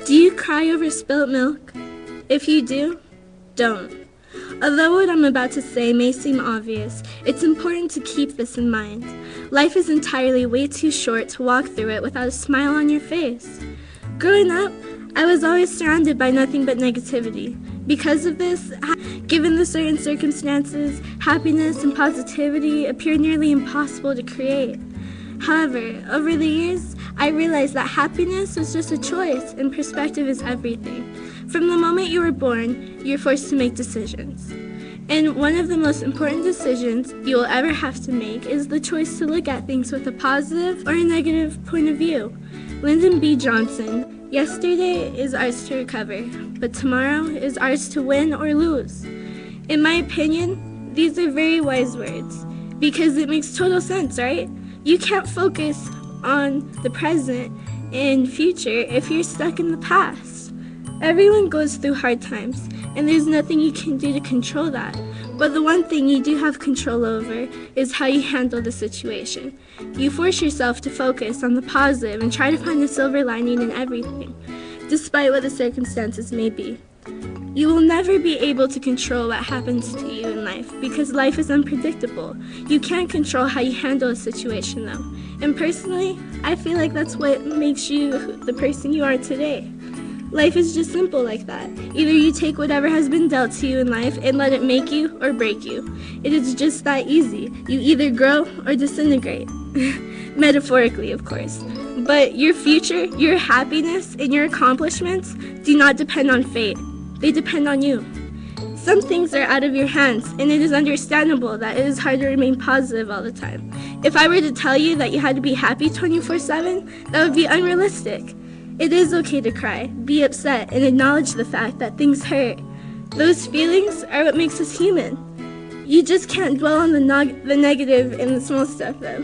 Do you cry over spilt milk? If you do, don't. Although what I'm about to say may seem obvious, it's important to keep this in mind. Life is entirely way too short to walk through it without a smile on your face. Growing up, I was always surrounded by nothing but negativity. Because of this, given the certain circumstances, happiness and positivity appeared nearly impossible to create. However, over the years, I realized that happiness was just a choice and perspective is everything. From the moment you were born, you're forced to make decisions. And one of the most important decisions you will ever have to make is the choice to look at things with a positive or a negative point of view. Lyndon B. Johnson, yesterday is ours to recover, but tomorrow is ours to win or lose. In my opinion, these are very wise words, because it makes total sense, right? You can't focus on the present and future if you're stuck in the past. Everyone goes through hard times, and there's nothing you can do to control that. But the one thing you do have control over is how you handle the situation. You force yourself to focus on the positive and try to find the silver lining in everything, despite what the circumstances may be. You will never be able to control what happens to you in life because life is unpredictable. You can't control how you handle a situation though. And personally, I feel like that's what makes you the person you are today. Life is just simple like that. Either you take whatever has been dealt to you in life and let it make you or break you. It is just that easy. You either grow or disintegrate. Metaphorically, of course. But your future, your happiness, and your accomplishments do not depend on fate. They depend on you. Some things are out of your hands, and it is understandable that it is hard to remain positive all the time. If I were to tell you that you had to be happy 24/7, that would be unrealistic. It is okay to cry, be upset, and acknowledge the fact that things hurt. Those feelings are what makes us human. You just can't dwell on the negative and the small stuff though.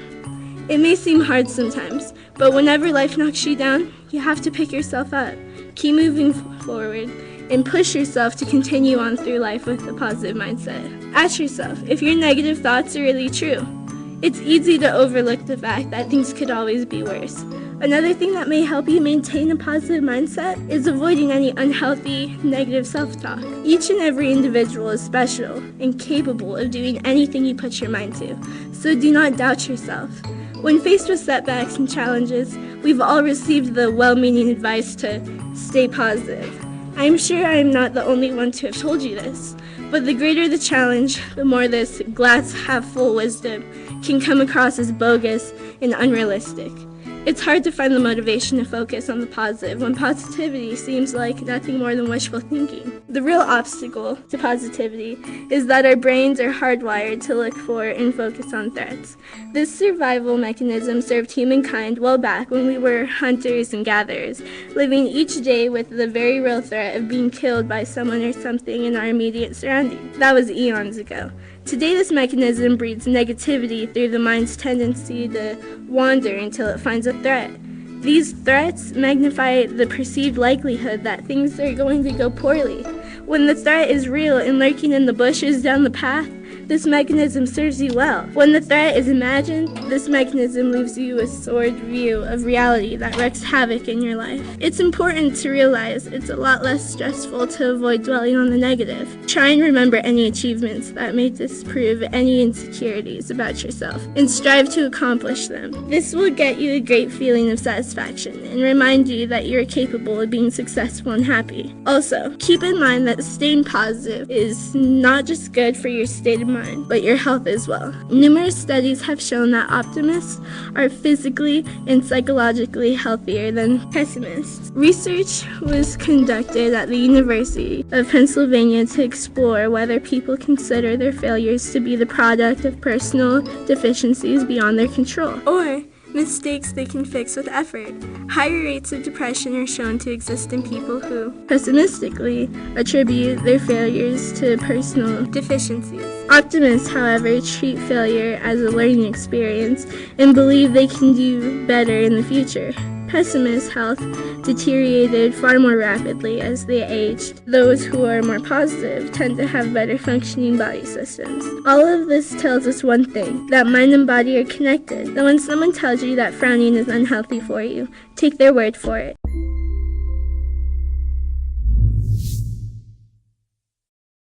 It may seem hard sometimes, but whenever life knocks you down, you have to pick yourself up, keep moving forward, and push yourself to continue on through life with a positive mindset. Ask yourself if your negative thoughts are really true. It's easy to overlook the fact that things could always be worse. Another thing that may help you maintain a positive mindset is avoiding any unhealthy, negative self-talk. Each and every individual is special and capable of doing anything you put your mind to, so do not doubt yourself. When faced with setbacks and challenges, we've all received the well-meaning advice to stay positive. I'm sure I am not the only one to have told you this, but the greater the challenge, the more this glass half full wisdom can come across as bogus and unrealistic. It's hard to find the motivation to focus on the positive when positivity seems like nothing more than wishful thinking. The real obstacle to positivity is that our brains are hardwired to look for and focus on threats. This survival mechanism served humankind well back when we were hunters and gatherers, living each day with the very real threat of being killed by someone or something in our immediate surroundings. That was eons ago. Today, this mechanism breeds negativity through the mind's tendency to wander until it finds a threat. These threats magnify the perceived likelihood that things are going to go poorly. When the threat is real and lurking in the bushes down the path, this mechanism serves you well. When the threat is imagined, this mechanism leaves you a sordid view of reality that wreaks havoc in your life. It's important to realize it's a lot less stressful to avoid dwelling on the negative. Try and remember any achievements that may disprove any insecurities about yourself and strive to accomplish them. This will get you a great feeling of satisfaction and remind you that you're capable of being successful and happy. Also, keep in mind that staying positive is not just good for your state of mind, but your health as well. Numerous studies have shown that optimists are physically and psychologically healthier than pessimists. Research was conducted at the University of Pennsylvania to explore whether people consider their failures to be the product of personal deficiencies beyond their control, or mistakes they can fix with effort. Higher rates of depression are shown to exist in people who pessimistically attribute their failures to personal deficiencies. Optimists, however, treat failure as a learning experience and believe they can do better in the future. Pessimists' health deteriorated far more rapidly as they aged. Those who are more positive tend to have better functioning body systems. All of this tells us one thing, that mind and body are connected. That when someone tells you that frowning is unhealthy for you, take their word for it.